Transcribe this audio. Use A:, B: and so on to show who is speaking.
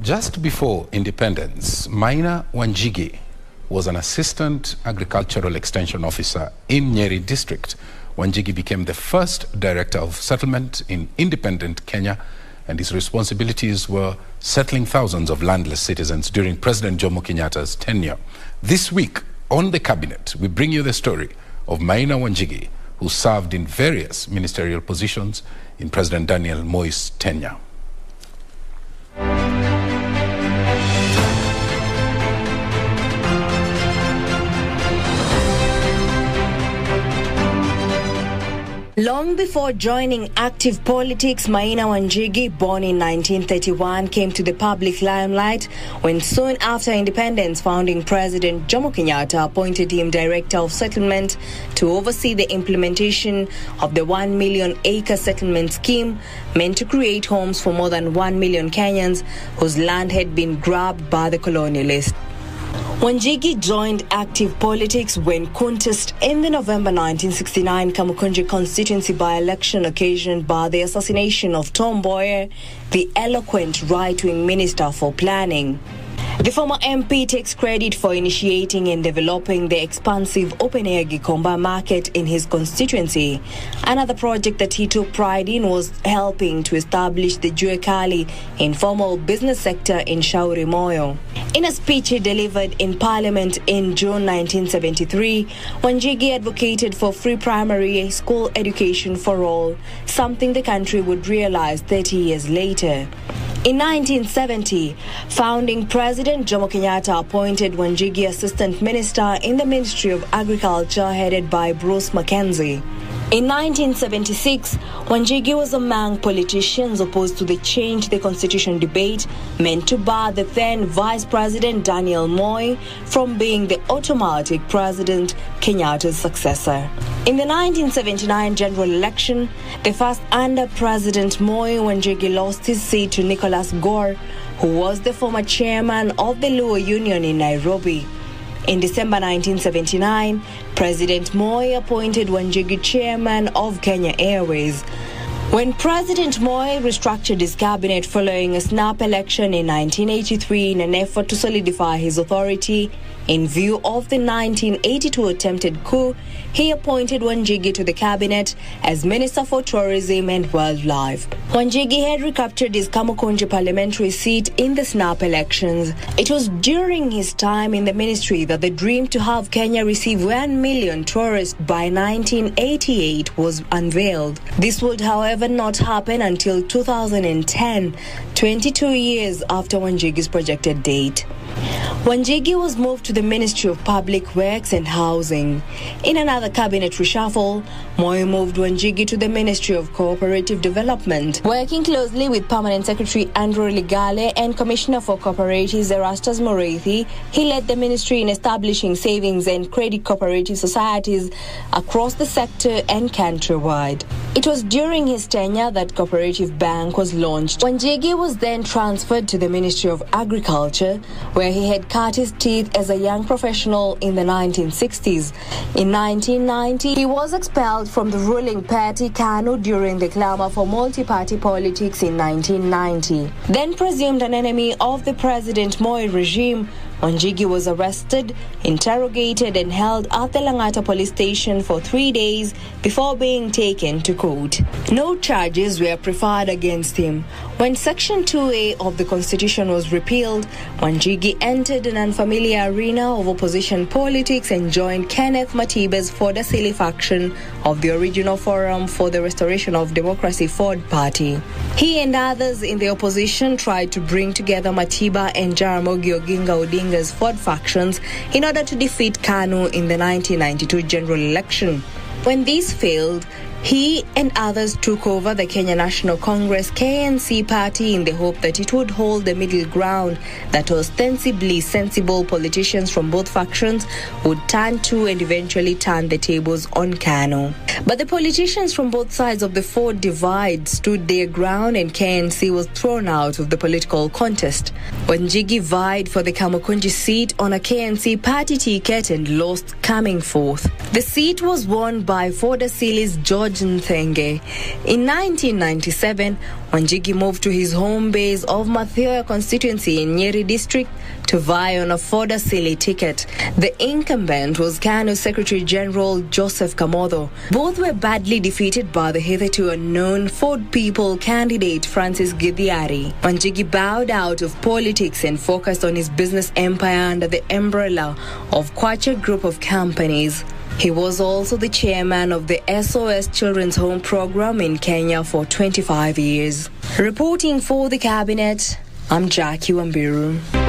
A: just before independence, Maina Wanjigi was an assistant agricultural extension officer in Nyeri District. Wanjigi became the first director of settlement in independent Kenya, and his responsibilities were settling thousands of landless citizens during President Jomo Kenyatta's tenure. This week on the cabinet, we bring you the story of Maina Wanjigi, who served in various ministerial positions in President Daniel Moi's tenure.
B: Long before joining active politics, Maina Wanjigi, born in 1931, came to the public limelight when soon after independence, founding President Jomo Kenyatta appointed him Director of Settlement to oversee the implementation of the 1 million acre settlement scheme meant to create homes for more than 1 million Kenyans whose land had been grabbed by the colonialists. Wanjigi joined active politics when contest in the November 1969 Kamukunji constituency by-election occasioned by the assassination of Tom Mboya, the eloquent right-wing Minister for Planning. The former MP takes credit for initiating and developing the expansive open-air Gikomba market in his constituency. Another project that he took pride in was helping to establish the Juekali informal business sector in Shauri Moyo. In a speech he delivered in Parliament in June 1973, Wanjigi advocated for free primary school education for all, something the country would realize 30 years later. In 1970, founding President Jomo Kenyatta appointed Wanjigi Assistant Minister in the Ministry of Agriculture headed by Bruce Mackenzie. In 1976, Wanjigi was among politicians opposed to the Change the Constitution debate meant to bar the then Vice President Daniel Moi from being the automatic President Kenyatta's successor. In the 1979 general election, the first under President Moi, Wanjigi lost his seat to Nicholas Gore, who was the former chairman of the Luo Union in Nairobi. In December 1979, President Moi appointed Wanjigi chairman of Kenya Airways. When President Moi restructured his cabinet following a snap election in 1983 in an effort to solidify his authority, in view of the 1982 attempted coup, he appointed Wanjigi to the cabinet as Minister for Tourism and Wildlife. Wanjigi had recaptured his Kamukunji parliamentary seat in the snap elections. It was during his time in the ministry that the dream to have Kenya receive 1 million tourists by 1988 was unveiled. This would, however, not happen until 2010, 22 years after Wanjigi's projected date. Wanjigi was moved to the Ministry of Public Works and Housing. In another cabinet reshuffle, Moi moved Wanjigi to the Ministry of Cooperative Development. Working closely with Permanent Secretary Andrew Ligale and Commissioner for Cooperatives Erastus Moreithi, he led the ministry in establishing savings and credit cooperative societies across the sector and countrywide. It was during his tenure that Cooperative Bank was launched. Wanjigi was then transferred to the Ministry of Agriculture, where he had cut his teeth as a young professional in the 1960s. In 1990, he was expelled from the ruling party KANU during the clamor for multi-party politics in 1990. Then presumed an enemy of the President Moi regime, Wanjigi was arrested, interrogated and held at the Langata police station for 3 days before being taken to court. No charges were preferred against him. When Section 2A of the Constitution was repealed, Wanjigi entered an unfamiliar arena of opposition politics and joined Kenneth Matiba's Ford Asili faction of the original Forum for the Restoration of Democracy Ford Party. He and others in the opposition tried to bring together Matiba and Jaramogi Oginga Odinga's Ford factions in order to defeat KANU in the 1992 general election. When these failed, he and others took over the Kenya National Congress KNC party in the hope that it would hold the middle ground that ostensibly sensible politicians from both factions would turn to and eventually turn the tables on KANU. But the politicians from both sides of the Ford divide stood their ground and KNC was thrown out of the political contest. Wanjigi vied for the Kamukunji seat on a KNC party ticket and lost coming fourth. The seat was won by Ford Asili's George George Nthenge. In 1997, Wanjigi moved to his home base of Mathioya constituency in Nyeri District to vie on a Ford Asili ticket. The incumbent was KANU Secretary General Joseph Kamotho. Both were badly defeated by the hitherto unknown Ford People candidate Francis Githiari. Wanjigi bowed out of politics and focused on his business empire under the umbrella of Kwacha Group of Companies. He was also the chairman of the SOS Children's Home Program in Kenya for 25 years. Reporting for the Cabinet, I'm Jackie Wambiru.